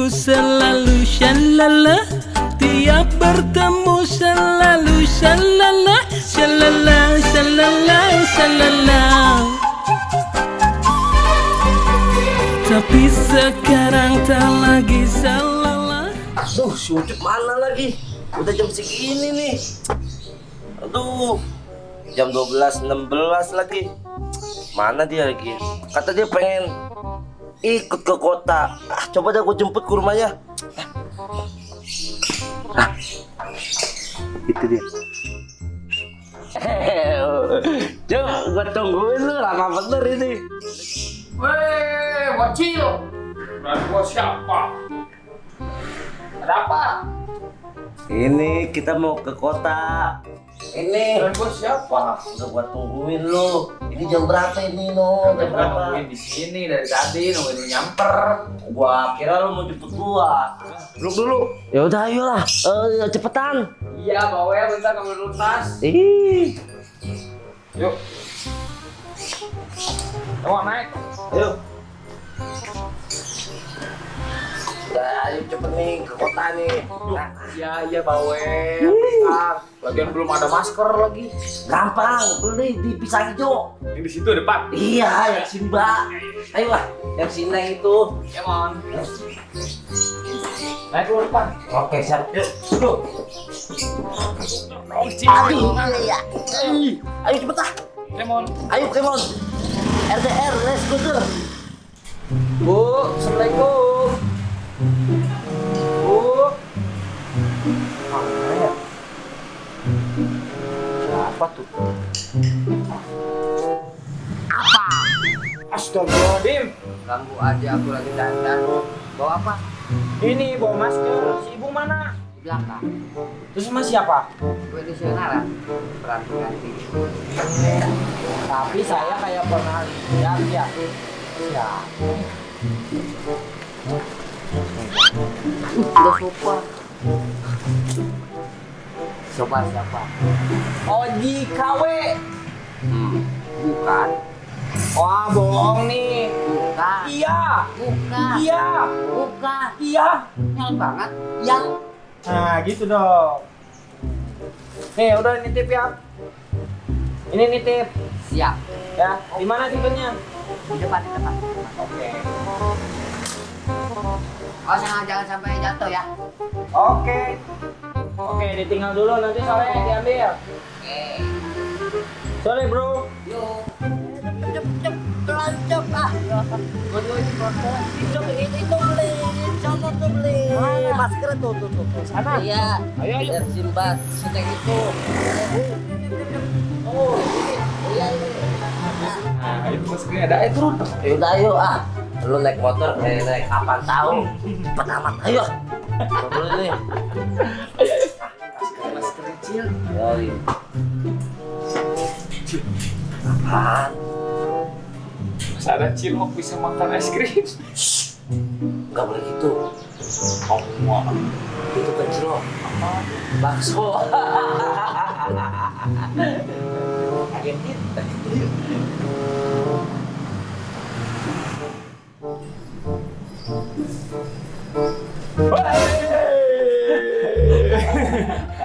Aku selalu shalala, tiap bertemu selalu shalala, shalala, shalala, shalala. Tapi sekarang tak lagi shalala. Aduh, si Ucup mana lagi? Udah jam segini nih. Aduh, jam 12.16 lagi. Mana dia lagi? Kata dia pengen ikut ke kota. Coba deh aku jemput ke rumahnya. Itu dia. Cuk, gua tungguin lu lama bener ini. Weh, bocil. Dan gua siapa? Ada apa? Ini kita mau ke kota. Ini. Dan gua siapa? Udah gua tungguin lu. Ini jam berapa ini, No? Jam Gua berapa? nungguin di sini dari tadi, nungguin lu nyamper. Gua kira lu mau jemput gua. Duduk dulu. Ya udah ayolah. Cepetan. Iya, bawa ya bentar ngambil dulu tas. Ih. Yuk. Mau naik? Ayo. Udah, ayo cepet nih ke kota nih. Nah, Iya, bawa. Bentar. Lagian belum ada masker lagi. gampang, beli di Pisang Hijau. Ini di situ depan. Iya, yang sini, Mbak. Ayo lah, yang sini itu. Come on. Naik dulu depan. Oke, siap. Yuk, dulu. Aduh. Iya. Ayo cepet ah. Come on. Ayo, come on. RDR, let's go tuh. Bu, Assalamualaikum. Bu. Siapa tuh? Astagfirullahaladzim. Ganggu aja aku lagi dandan. Bawa apa? Ini bawa masker. Si ibu mana? Di belakang. Terus sama siapa? Gue di sana berarti ganti. Tapi saya kayak pernah lihat ya. Siapa? Udah sopa. Sopa siapa? Oji KW. Bukan. Wah, bohong nih. Bukan. Iya. Bukan. Iya. Bukan. Iya. Yang banget. Yang. Nah, gitu dong. Nih, udah nitip ya. Ini nitip. Siap. Ya, di mana tipenya? Di depan, di depan. Oke. Oh, jangan sampai jatuh ya. Oke. Oke, ditinggal dulu nanti sore diambil. Oke. Sore, Bro. Yuk. Cep, pelancong ah. Itu beli, coba tuh beli. Masker tuh. Sana. Iya. Ayo. Biar Simbat, Sedang itu. Oh. Iya. Nah, itu maskernya ada. Turun. Yaudah ayo ah. Lu naik motor naik kapan tahu. Cepet amat ayo. Dulu nih. Masker kecil. Yoi. Apaan? Masa ada cilok bisa makan es krim? Gak boleh gitu. Semua. Itu kecil loh. Bakso. Kagetin.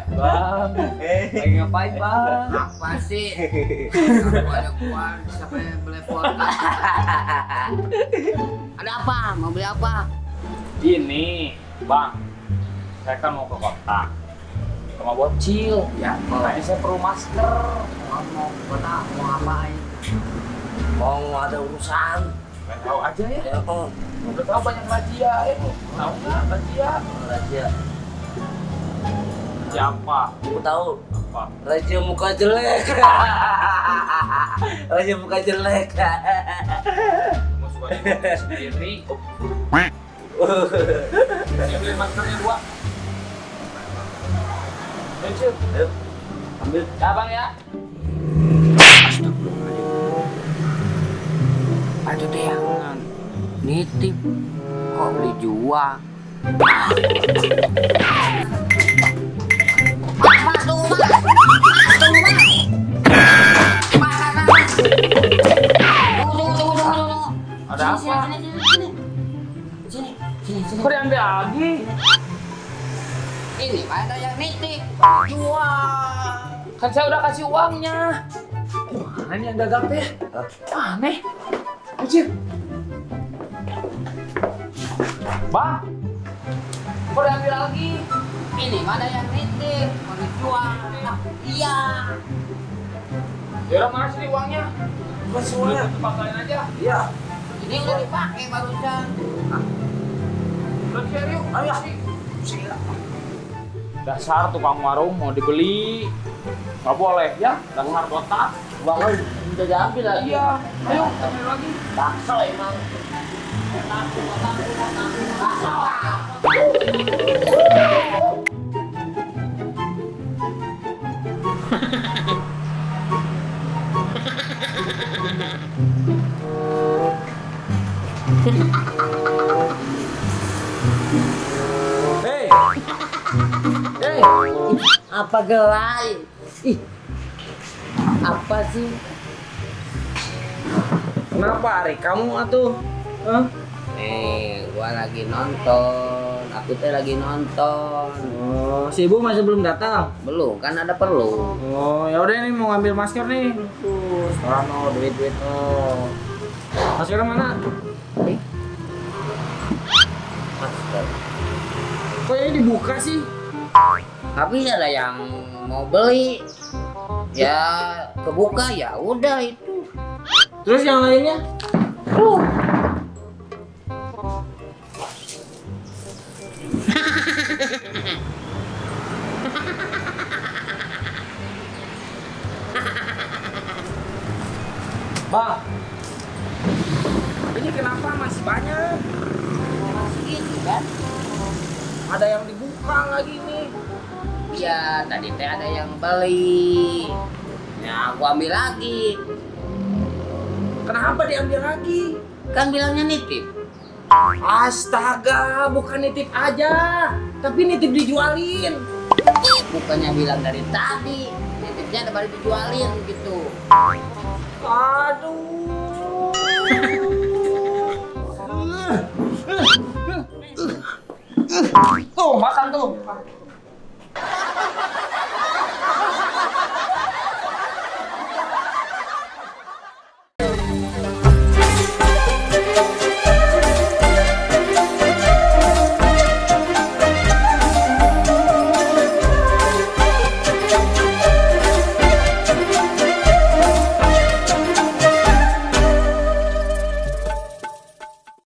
Bang, lagi ngapain bang? Apa sih? Aku ada kuan, siapa yang telepon? Ada apa? Mau beli apa? Ini, bang, saya kan mau ke kota sama bocil. Ya, Makanya saya perlu masker. mau kota, mau ngapain? Mau ada urusan. Pengen tahu aja ya. Ya oh. Udah tahu banyak razia ya. Tahu nggak razia? Raja. Siapa? Aku tahu. Apa? Raja muka jelek. Raja muka jelek. Mau suka diri sendiri. Saya beli maskernya 2. Bocil. Ayo, ambil. Ya bang ya. Ada tuh yang nitip kok beli jual. Mas, tunggu mas. Tunggu mas. Ada apa? Sini. Kok diambil ada yang nitip. Jual. Kan saya udah kasih uangnya. Mana ini yang gagap ya? Aneh. Anjir. Bang, kok diambil lagi? Ini mana yang nitip, mau dijual. Iya. Ya mana sih uangnya? Masih uangnya. Pakain aja. Iya. Ini udah dipakai barusan. Udah share yuk. Ayo. Dasar tukang warung mau dibeli. Nggak boleh ya, dasar botak. Bang, udah diambil lagi. Iya, ayo ambil lagi. Bakso emang. Hei. Hei. Apa gelai? Ih. Apa sih? Kenapa Ari? Kamu atuh? Hah? Nih, gua lagi nonton. Aku teh lagi nonton. Oh, si ibu masih belum datang. Belum, kan ada perlu. Oh, ya udah ini mau ngambil masker nih. Tuh, sekarang no duit no. Maskernya mana? Masker. Kok ini dibuka sih? Habis ada yang mau beli. Ya, kebuka ya udah itu. Terus yang lainnya? Bang, ini kenapa masih banyak? Gitu kan? Ada yang dibuka lagi nih. Ya, tadi teh ada yang beli. Ya, aku ambil lagi. Kenapa diambil lagi? Kan bilangnya nitip. Astaga, bukan nitip aja, tapi nitip dijualin. Bukannya bilang dari tadi. Nitipnya ada baru dijualin gitu. Aduh. Tuh, makan tuh.